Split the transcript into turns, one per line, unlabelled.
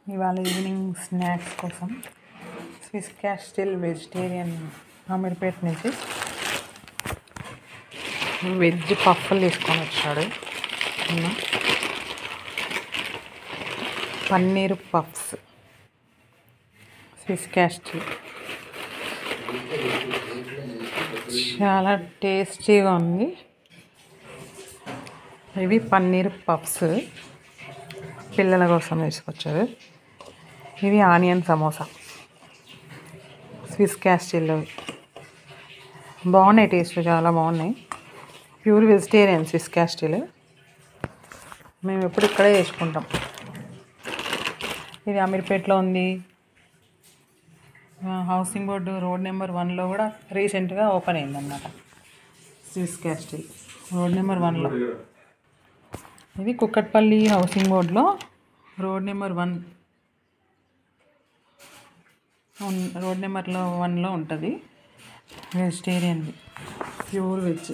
ఇవాళ evening snacks కోసం Swiss castle vegetarian Ameerpet నుంచి వెజ్ పఫ్ఫులు తీసుకొని వచ్చాడు. పన్నీర్ పఫ్స్ స్విస్ క్యాస్టిల్ చాలా టేస్టీగా ఉంది. ఇవి పన్నీర్ పఫ్స్ పిల్లల కోసం తీసుకొచ్చారు. ఇవి ఆనియన్ సమోసా స్విస్ క్యాస్టిల్ బాగున్నాయి, టేస్ట్ చాలా బాగున్నాయి. Pure vegetarian Swiss castle. మేము ఎప్పుడు ఇక్కడే చేసుకుంటాం. ఇది అమీర్పేటలో ఉంది. హౌసింగ్ బోర్డు రోడ్ నెంబర్ 1లో కూడా రీసెంట్గా ఓపెన్ అయిందన్నమాట స్విస్ క్యాస్టిల్. రోడ్ నెంబర్ 1లో ఇది కుక్కట్పల్లి హౌసింగ్ బోర్డులో రోడ్ నెంబర్ 1లో ఉంటుంది. వెజిటేరియన్ది ప్యూర్ వెజ్.